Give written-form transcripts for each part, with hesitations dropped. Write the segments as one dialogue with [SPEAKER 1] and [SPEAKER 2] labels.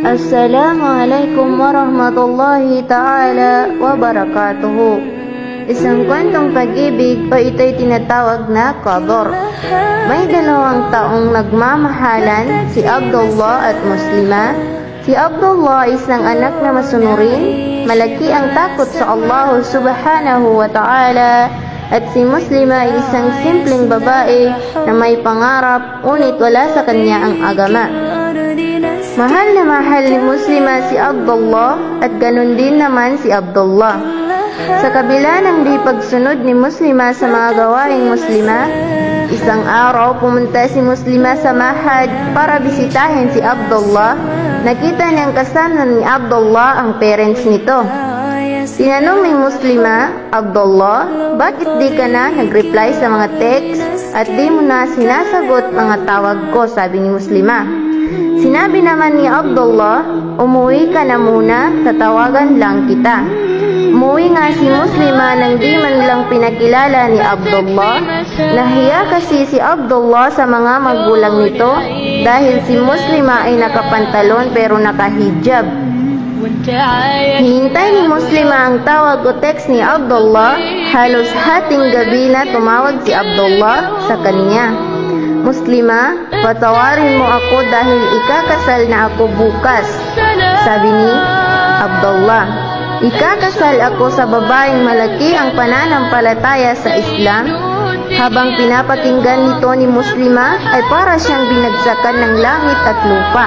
[SPEAKER 1] Assalamualaikum warahmatullahi ta'ala wabarakatuhu. Isang kwentong pag-ibig o ito'y tinatawag na qadar. May 2 taong nagmamahalan, si Abdullah at Muslima. Si Abdullah ay isang anak na masunurin, malaki ang takot sa Allah subhanahu wa ta'ala, at si Muslima ay isang simpleng babae na may pangarap, ngunit wala sa kanya ang agama. Mahal na mahal ni Muslima si Abdullah at ganun din naman si Abdullah. Sa kabila ng di pagsunod ni Muslima sa mga gawaing Muslima, isang araw pumunta si Muslima sa mahad para bisitahin si Abdullah. Nakita niyang kasama ni Abdullah ang parents nito. Tinanong ni Muslima, Abdullah, bakit di ka na nag-reply sa mga text at di mo na sinasagot mga tawag ko, sabi ni Muslima. Sinabi naman ni Abdullah, umuwi ka na muna, tatawagan lang kita. Umuwi nga si Muslima nang di man lang pinakilala ni Abdullah. Nahiya kasi si Abdullah sa mga magulang nito dahil si Muslima ay nakapantalon pero nakahijab. Hinintay ni Muslima ang tawag o text ni Abdullah. Halos hating gabi na tumawag si Abdullah sa kanya. Muslima, patawarin mo ako dahil ikakasal na ako bukas, sabi ni Abdullah. Ikakasal ako sa babaeng malaki ang pananampalataya sa Islam. Habang pinapakinggan nito ni Muslima ay para siyang binagsakan ng langit at lupa.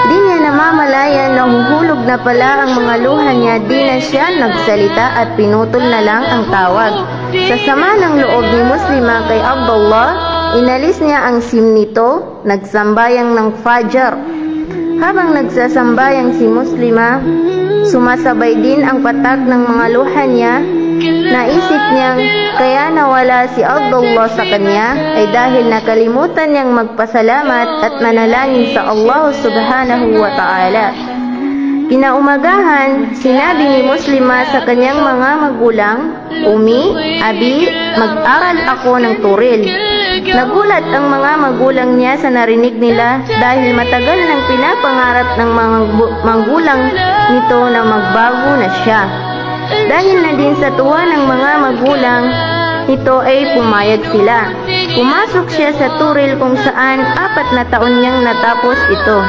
[SPEAKER 1] Di niya namamalayan na huhulog na pala ang mga luha niya, di na siya nagsalita at pinutol na lang ang tawag. Sa sama ng loob ni Muslima kay Abdullah, inalis niya ang SIM nito, nagsambayang ng Fajr. Habang nagsasambayang si Muslima, sumasabay din ang patak ng mga luha niya. Naisip niyang kaya nawala si Abdullah sa kanya ay dahil nakalimutan niyang magpasalamat at manalangin sa Allah subhanahu wa ta'ala. Kinaumagahan, sinabi ni Muslima sa kanyang mga magulang, Umi, Abi, mag-aral ako ng turil. Nagulat ang mga magulang niya sa narinig nila dahil matagal nang pinapangarap ng mga magulang nito na magbago na siya. Dahil na din sa tuwa ng mga magulang nito ay pumayag sila. Pumasok siya sa turil kung saan 4 na taon niyang natapos ito.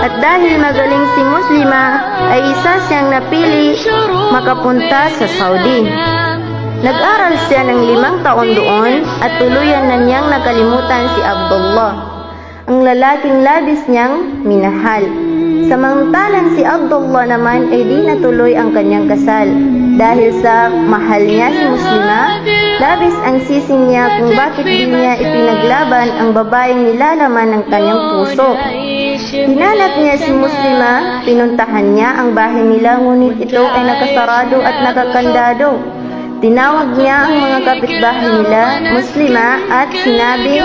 [SPEAKER 1] At dahil magaling si Muslima ay isa siyang napili makapunta sa Saudi. Nag-aral siya ng 5 taon doon at tuluyan na niyang nakalimutan si Abdullah, ang lalaking labis niyang minahal. Samantalang si Abdullah naman ay di natuloy ang kanyang kasal. Dahil sa mahal niya si Muslima, labis ang sising niya kung bakit di niya ipinaglaban ang babaeng nilalaman ng kanyang puso. Hinanap niya si Muslima, pinuntahan niya ang bahay nila ngunit ito ay nakasarado at nakakandado. Tinawag niya ang mga kapitbahay nila, Muslima, at sinabi,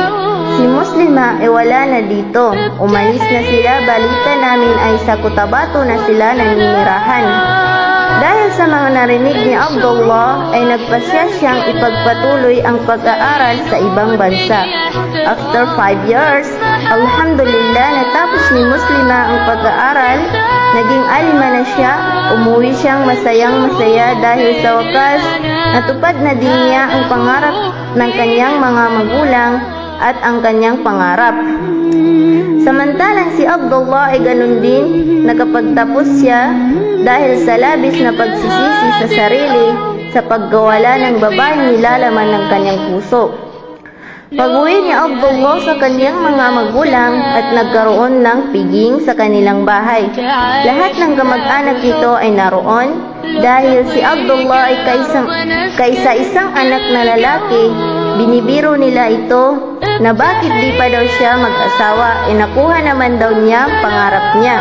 [SPEAKER 1] si Muslima ay wala na dito. Umalis na sila, balita namin ay sa Cotabato na sila naninirahan. Dahil sa mga narinig ni Abdullah ay nagpasya siyang ipagpatuloy ang pag-aaral sa ibang bansa. After 5 years, alhamdulillah natapos ni Muslima ang pag-aaral, naging alima na siya, umuwi siyang masayang-masaya dahil sa wakas natupad na din niya ang pangarap ng kanyang mga magulang at ang kanyang pangarap. Samantalang si Abdullah ay ganun din, nakapagtapos siya dahil sa labis na pagsisisi sa sarili sa paggawala ng babaeng nilalaman ng kanyang puso. Pag-uwi ni Abdullah sa kanyang mga magulang at nagkaroon ng piging sa kanilang bahay. Lahat ng kamag-anak nito ay naroon dahil si Abdullah ay kaysa isang anak na lalaki. Binibiro nila ito na bakit di pa daw siya mag-asawa, nakuha naman daw niya pangarap niya.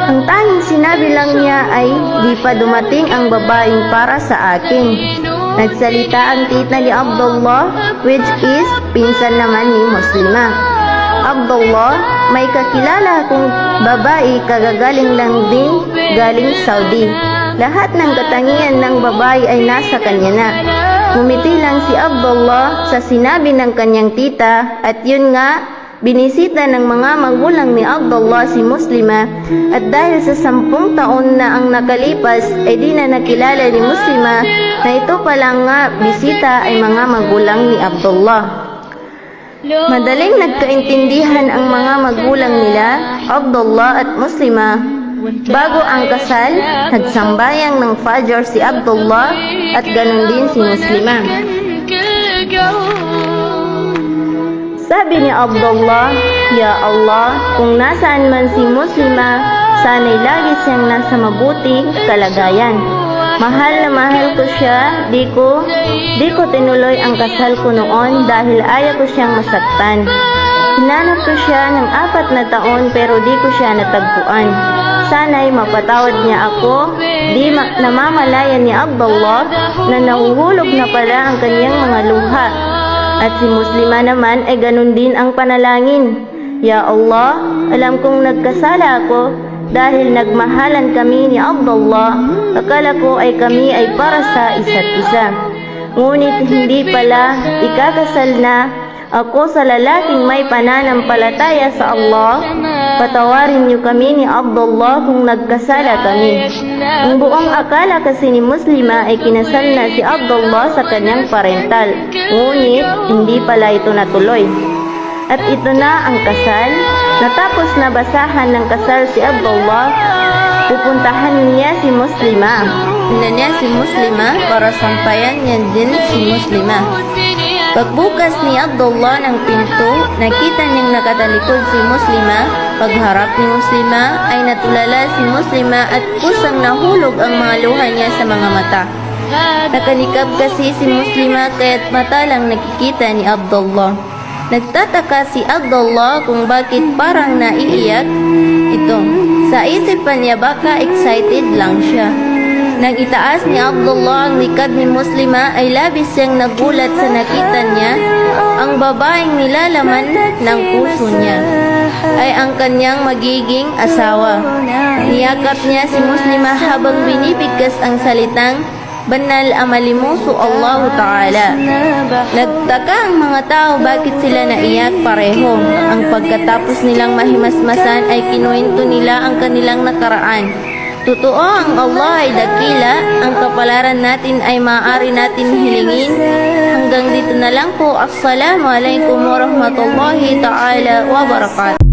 [SPEAKER 1] Ang tanging sinabi lang niya ay di pa dumating ang babaeng para sa akin. Nagsalita ang tita ni Abdullah, which is pinsan naman ni Muslima. Abdullah, may kakilala akong babae kagagaling lang din galing Saudi. Lahat ng katangian ng babae ay nasa kanya na. Ngumiti lang si Abdullah sa sinabi ng kanyang tita at yun nga binisita ng mga magulang ni Abdullah si Muslima at dahil sa 10 taon na ang nakalipas ay di na nakilala ni Muslima na ito palang nga bisita ay mga magulang ni Abdullah. Madaling nagkaintindihan ang mga magulang nila, Abdullah at Muslima. Bago ang kasal, nagsambayang ng Fajr si Abdullah at ganun din si Muslima. Sabi ni Abdullah, "Ya Allah, kung nasaan man si Muslima, sana'y lagi siyang nasa mabuting kalagayan. Mahal na mahal ko siya, di ko tinuloy ang kasal ko noon dahil ayaw ko siyang masaktan. Hinanap ko siya ng 4 na taon pero di ko siya natagpuan. Sana'y mapatawad niya ako." Di namamalayan ni Abdullah na nahuhulog na pala ang kanyang mga luha. At si Muslima naman ay ganun din ang panalangin. "Ya Allah, alam kong nagkasala ako dahil nagmahalan kami ni Abdullah. Akala ko ay kami ay para sa isa't isa. Ngunit hindi pala, ikakasal na ako sa lalaking may pananampalataya sa Allah. Patawarin niyo kami ni Abdullah kung nagkasala kami." Ang buong akala kasi ni Muslima ay kinasal na si Abdullah sa kanyang parental. Ngunit hindi pala ito natuloy. At ito na ang kasal. Natapos na basahan ng kasal si Abdullah, pupuntahan niya si Muslima. Tingnan niya si Muslima para sampayan niya din si Muslima. Pagbukas ni Abdullah ng pinto, nakita niyang nakatalikod si Muslima. Pagharap ni Muslima ay natulala si Muslima at kusang nahulog ang mga luha niya sa mga mata. Nakanikab kasi si Muslima kaya't mata lang nakikita ni Abdullah. Nagtataka si Abdullah kung bakit parang naiiyak ito. Sa isipan niya baka excited lang siya. Nang itaas ni Abdullah ang likod ni Muslima ay labis siyang nagulat sa nakita niya. Ang babaeng nilalaman ng puso niya ay ang kanyang magiging asawa. Niyakap niya si Muslima habang binibigkas ang salitang "Banal amalimusu Allah Ta'ala." Nagtaka ang mga tao bakit sila naiyak pareho. Ang pagkatapos nilang mahimasmasan ay kinuwento nila ang kanilang nakaraan. Totoo ang Allah ay dakila, ang kapalaran natin ay maaari natin hilingin. Hanggang dito na lang po. Assalamualaikum warahmatullahi ta'ala wabarakatuh.